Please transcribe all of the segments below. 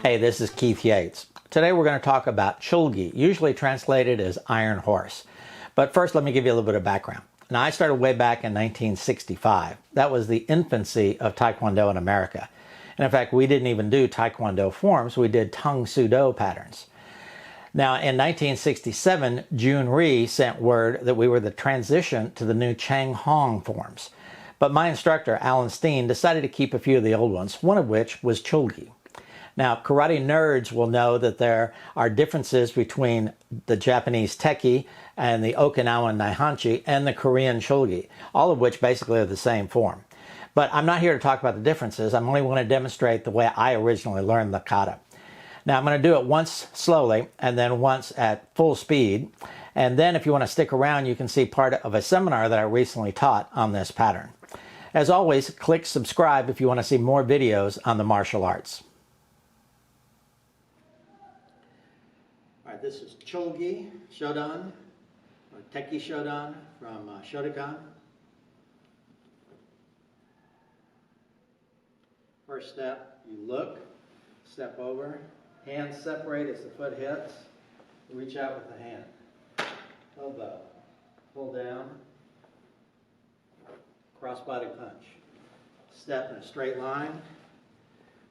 Hey, this is Keith Yates. Today we're going to talk about Chulgi, usually translated as iron horse. But first, let me give you a little bit of background. Now, I started way back in 1965. That was the infancy of Taekwondo in America. And in fact, we didn't even do Taekwondo forms. We did Tang Sudo patterns. Now, in 1967, Jun Rhee sent word that we were the transition to the new Chang Hong forms. But my instructor, Alan Steen, decided to keep a few of the old ones, one of which was Chulgi. Now, karate nerds will know that there are differences between the Japanese Teki and the Okinawan Naihanchi and the Korean Chulgi, all of which basically are the same form. But I'm not here to talk about the differences. I'm only going to demonstrate the way I originally learned the kata. Now, I'm going to do it once slowly and then once at full speed. And then if you want to stick around, you can see part of a seminar that I recently taught on this pattern. As always, click subscribe if you want to see more videos on the martial arts. All right, this is Chulgi Shodan, or Teki Shodan from Shotokan. First step, you look, step over, hands separate as the foot hits, reach out with the hand. Elbow, pull down, crossbody punch. Step in a straight line,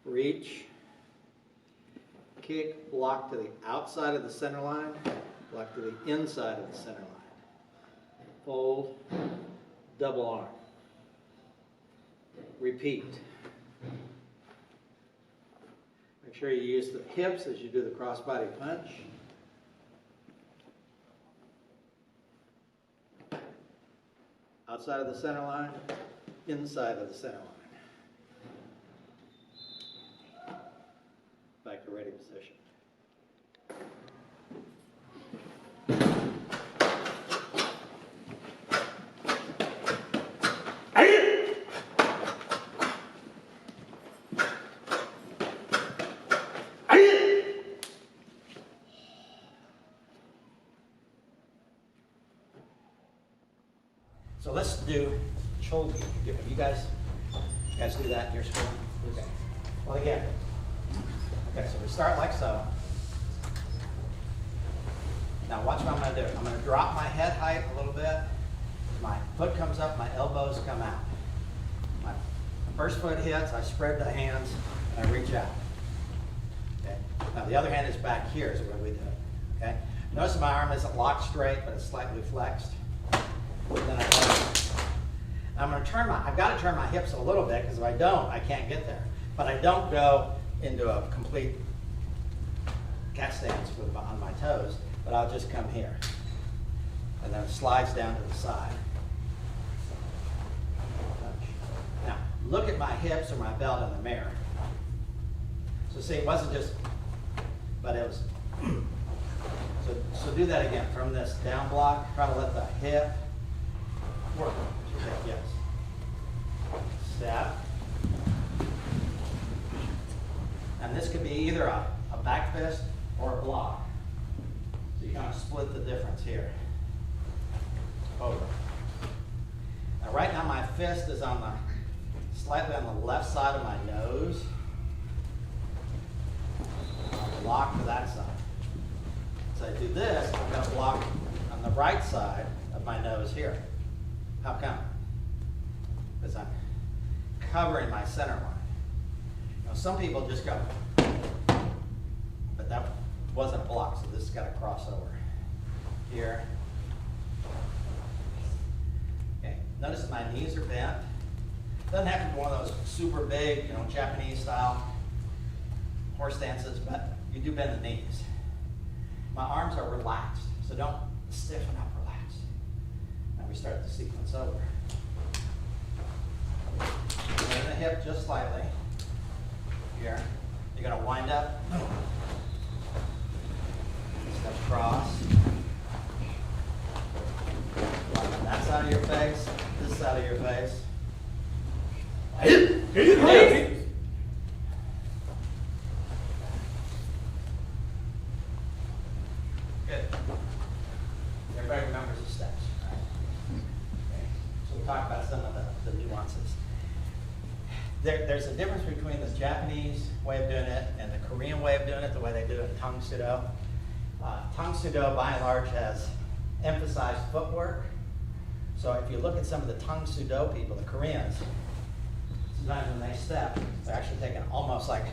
reach, kick, block to the outside of the center line, block to the inside of the center line. Fold, double arm. Repeat. Make sure you use the hips as you do the crossbody punch. Outside of the center line, inside of the center line. Back to ready position. So let's do Chulgi. You guys do that in your school? Okay. Well, again. Okay, so we start like so. Now watch what I'm going to do. I'm going to drop my head height a little bit. My foot comes up, my elbows come out. My first foot hits, I spread the hands, and I reach out. Okay. Now the other hand is back here is the way we do it. Okay. Notice my arm isn't locked straight, but it's slightly flexed. Then I'm going to turn I've got to turn my hips a little bit because if I don't, I can't get there. But I don't go into a complete cat stance on my toes, but I'll just come here. And then it slides down to the side. Now, look at my hips or my belt in the mirror. So see, it wasn't just, but it was, so do that again. From this down block, try to let the hip work. Yes. Step. And this could be either a back fist or a block. So you kind of split the difference here. Over. Now right now my fist is slightly on the left side of my nose. I'll block to that side. So I do this, I'm going to block on the right side of my nose here. How come? Because I'm covering my center line. Now some people just go, but that wasn't a block, so this has got to cross over. Here. Okay, notice that my knees are bent. Doesn't have to be one of those super big, Japanese style horse stances, but you do bend the knees. My arms are relaxed, so don't stiffen up, relax. Now we start the sequence over. Bend the hip just slightly. Here. You're going to wind up. Step across. That side of your face, this side of your face. Good. Everybody remembers the steps, right? Okay. So we'll talk about some of the nuances. There's a difference between the Japanese way of doing it and the Korean way of doing it, the way they do it in Tang Sudo. Tang Sudo, by and large, has emphasized footwork. So if you look at some of the Tang Sudo people, the Koreans, sometimes when they step, they're actually taking almost like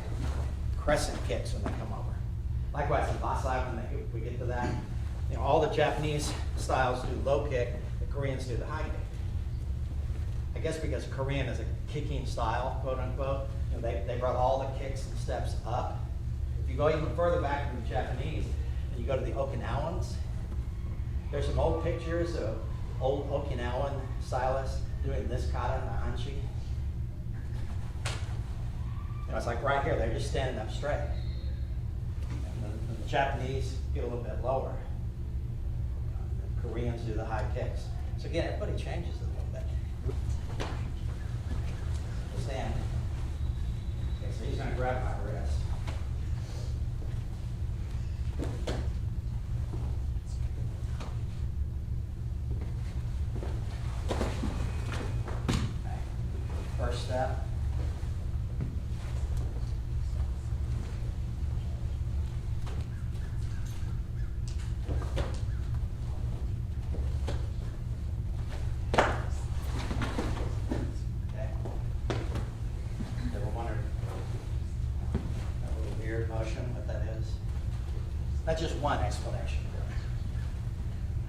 crescent kicks when they come over. Likewise in Basai, when we get to that, you know, all the Japanese styles do low kick, the Koreans do the high kick. I guess because Korean is a kicking style, quote unquote, you know, they brought all the kicks and steps up. If you go even further back from the Japanese, and you go to the Okinawans, there's some old pictures of old Okinawan stylists doing this kata and the hanshi. You know, it's like right here, they're just standing up straight. And the Japanese get a little bit lower. The Koreans do the high kicks. So again, everybody changes a little bit. Stand. Okay, so he's going to grab my wrist. Okay. First step. Motion, what that is. That's just one explanation.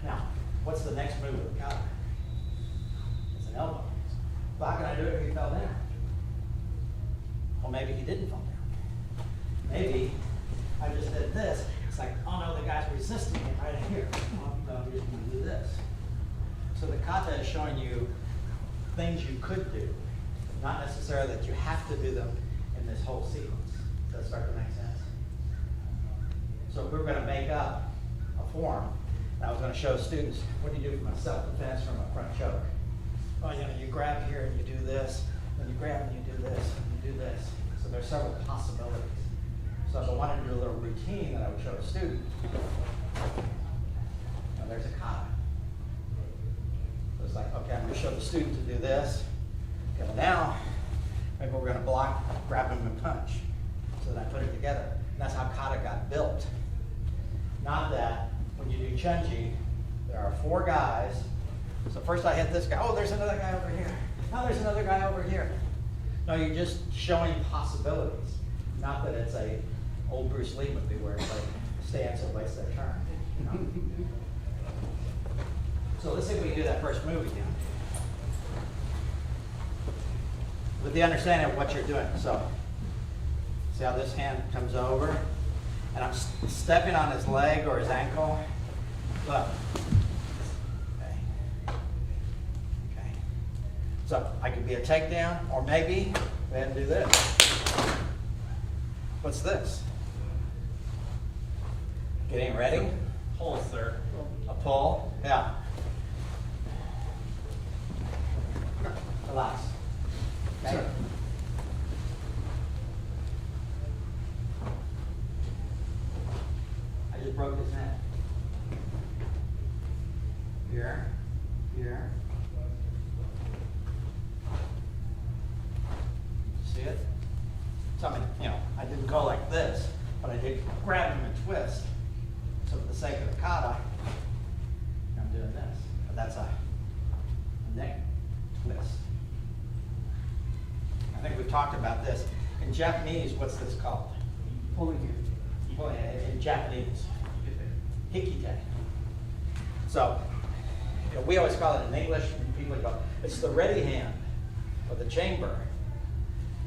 Now, what's the next move of the kata? It's an elbow. But how can I do it if he fell down? Well, maybe he didn't fall down. Maybe I just did this. It's like, oh no, the guy's resisting it right in here. Oh, no, I'm just going to do this. So the kata is showing you things you could do, not necessarily that you have to do them in this whole sequence. Does that start to make sense? So if we were going to make up a form, and I was going to show students, what do you do from a self-defense from a front choke? Well, you know, you grab here and you do this, then you grab and you do this, and you do this. So there's several possibilities. So if I wanted to do a little routine that I would show a student, now there's a kata. So it's like, okay, I'm going to show the student to do this. Okay, well now, maybe we're going to block, grab him and punch. So then I put it together. And that's how kata got built. Not that when you do chunji, there are 4 guys. So first I hit this guy. Oh, there's another guy over here. Now there's another guy over here. No, you're just showing possibilities. Not that it's a old Bruce Lee movie where it's like stance and waits their turn. You know? So let's see if we can do that first move again. With the understanding of what you're doing. So see how this hand comes over? And I'm stepping on his leg or his ankle. Look. Okay. Okay. So I could be a takedown, or maybe go ahead and do this. What's this? Getting ready? Pull, sir. A pull? Yeah. Relax. Okay. Sir. I just broke his neck. Here, here. See it? So I mean, you know, I didn't go like this, but I did grab him and twist. So for the sake of the kata, I'm doing this. But that's a neck twist. I think we've talked about this. In Japanese, what's this called? Pulling here. Well, in Japanese, hikite. So, you know, we always call it in English, and people go, it's the ready hand, or the chamber.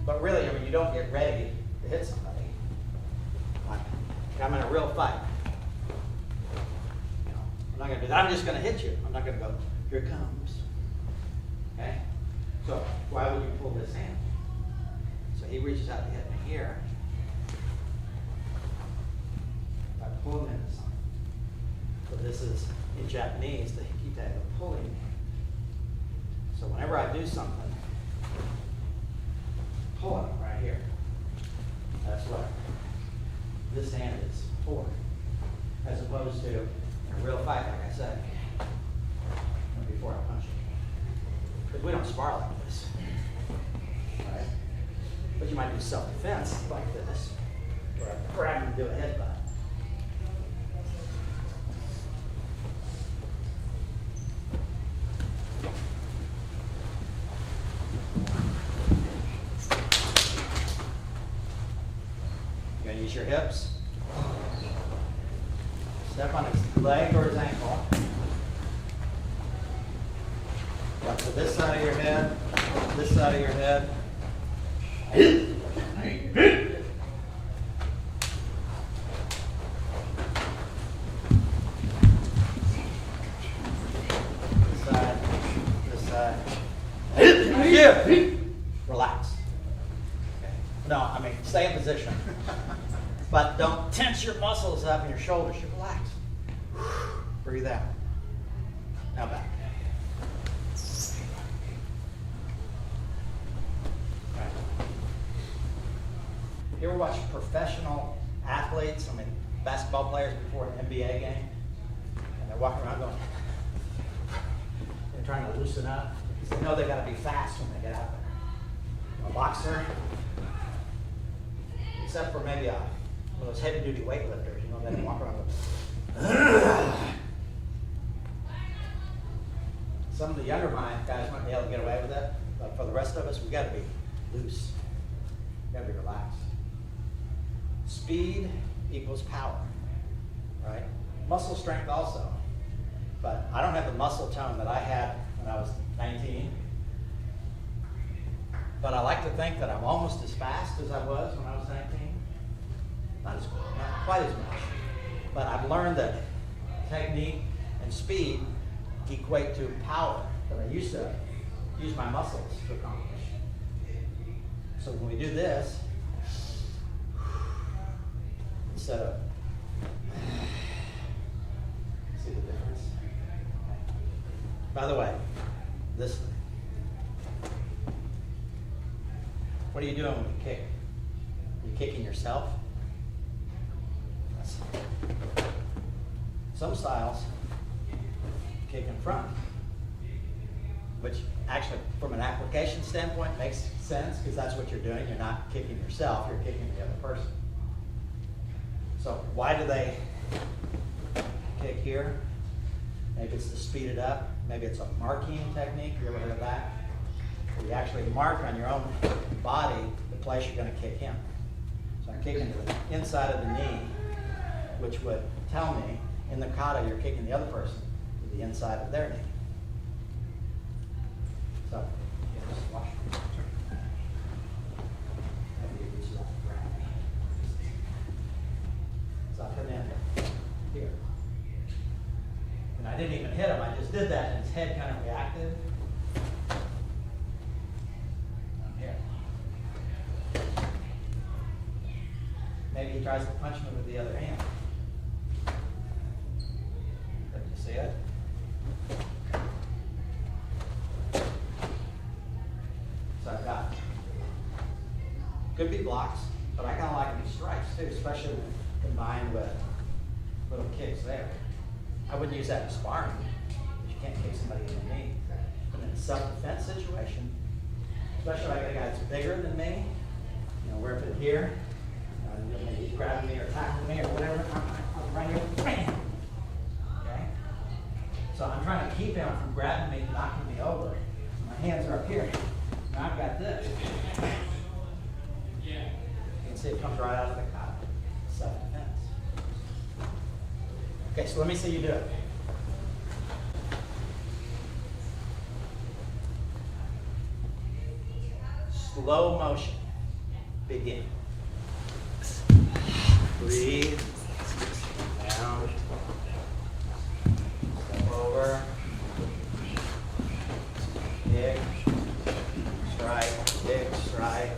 But really, I mean, you don't get ready to hit somebody. I'm in a real fight. You know, I'm not going to do that. I'm just going to hit you. I'm not going to go, here it comes. Okay? So, why would you pull this hand? So he reaches out to hit me here. I pull him into something. So this is, in Japanese, the hikite, the pulling. So whenever I do something, pulling right here. That's what this hand is for. As opposed to in a real fight, like I said, before I punch you. Because we don't spar like this. Right? But you might do self-defense like this, where I grab him and do a headbutt. You're going to use your hips. Step on his leg or his ankle. Watch to this side of your head, this side of your head. This side, this side. Yeah. Relax. Okay. No, I mean, stay in position. But don't tense your muscles up in your shoulders. You relax. Breathe out. Now back. Right. You ever watch professional athletes, I mean basketball players before an NBA game? And they're walking around going, they're trying to loosen up. Because they know they got to be fast when they get out there. A boxer, except for maybe one of those heavy-duty weightlifters, you know, they walk around with. Some of the younger guys might be able to get away with it, but for the rest of us, we got to be loose. We got to be relaxed. Speed equals power, right? Muscle strength also, but I don't have the muscle tone that I had when I was 19. But I like to think that I'm almost as fast as I was when I was 19. Not quite as much, but I've learned that technique and speed equate to power that I used to use my muscles to accomplish. So when we do this, instead of, see the difference? By the way, this thing. What are you doing when you kick? Are you kicking yourself? Some styles kick in front, which actually from an application standpoint makes sense because that's what you're doing. You're not kicking yourself, you're kicking the other person. So why do they kick here? Maybe it's to speed it up. Maybe it's a marking technique. You ever heard of that? Where you actually mark on your own body the place you're going to kick him. So I'm kicking to the inside of the knee, which would tell me in the kata you're kicking the other person to the inside of their knee. So, yeah, just watch. So I come in here. And I didn't even hit him, I just did that and his head kind of reacted. I'm here. Maybe he tries to punch me with the other hand. Did you see it? So I've got, could be blocks, but I kind of like them as strikes too, especially when combined with little kicks there. I wouldn't use that in sparring, because you can't kick somebody in the knee. But in a self-defense situation, especially if I got a guy that's bigger than me, you know, we're up here, he's grabbing me or tackling me or whatever, I'm right here, bam! Okay? So I'm trying to keep him from grabbing me, knocking me over. My hands are up here. Now I've got this. You can see it comes right out of the kata. Self-defense. Okay, so let me see you do it. Slow motion. Begin. Breathe. Down. Step over. Kick. Strike. Kick. Strike.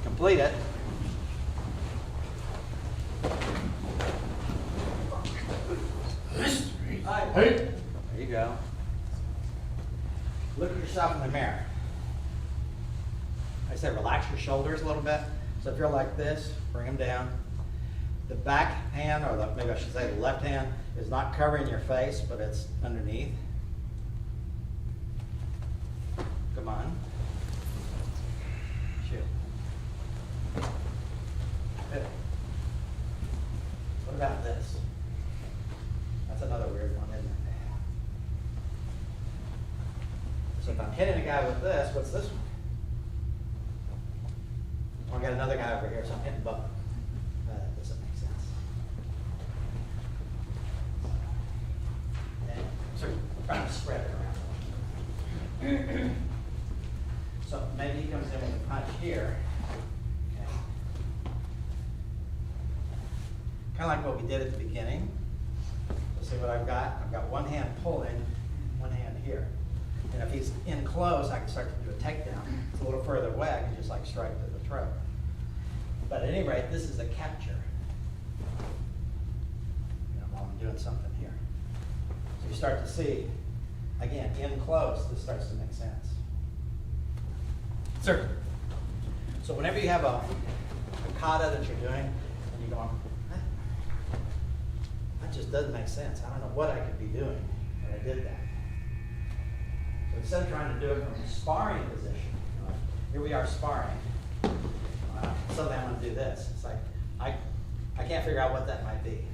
Complete it. There you go. Look at yourself in the mirror. I said relax your shoulders a little bit. So if you're like this, bring them down. The back hand, or maybe I should say the left hand, is not covering your face, but it's underneath. Come on. Shoot. Good. What about this? That's another weird one, isn't it? So if I'm hitting a guy with this, what's this one? Oh, I got another guy over here, so I'm hitting both. That doesn't make sense. And sort of trying to spread it around. So maybe he comes in with a punch here. Okay. Kind of like what we did at the beginning. So see what I've got? I've got one hand pulling, one hand here. And if he's in close, I can start to do a takedown. It's a little further away, I can just like strike to the throat. But at any rate, this is a capture. You know, while I'm doing something here. So you start to see, again, in close, this starts to make sense. Sir. So whenever you have a kata that you're doing, and you're going, that just doesn't make sense. I don't know what I could be doing when I did that. So instead of trying to do it from a sparring position, here we are sparring. Suddenly I'm going to do this. It's like, I can't figure out what that might be.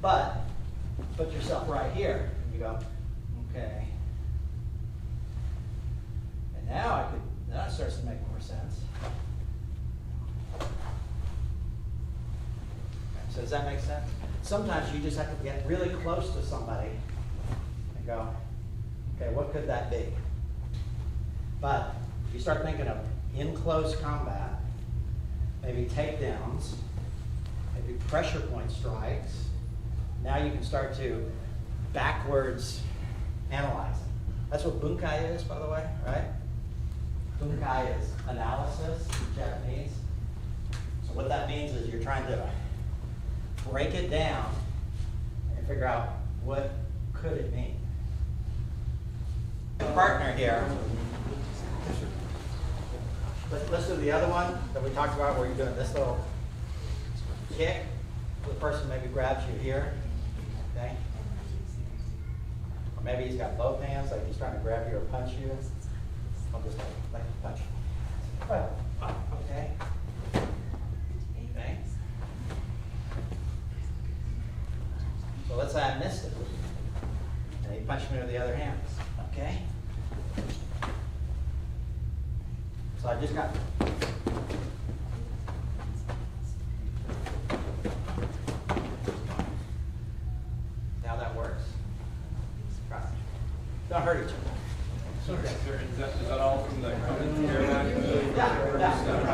But put yourself right here, and you go, okay. And now it starts to make more sense. Okay, so does that make sense? Sometimes you just have to get really close to somebody and go, okay, what could that be? But if you start thinking of in close combat, maybe takedowns, maybe pressure point strikes, now you can start to backwards analyze it. That's what Bunkai is, by the way, right? Bunkai is analysis in Japanese. So what that means is you're trying to break it down and figure out what could it mean. The partner here, let's do the other one that we talked about where you're doing this little kick. The person maybe grabs you here, okay? Or maybe he's got both hands, like he's trying to grab you or punch you. I'll just like punch you. Okay. Okay. So let's say I missed it. And he punched me with the other hand. Okay? So I just got now that works. Don't hurt each other. Sorry, sir, is that all from the coming here? Yeah.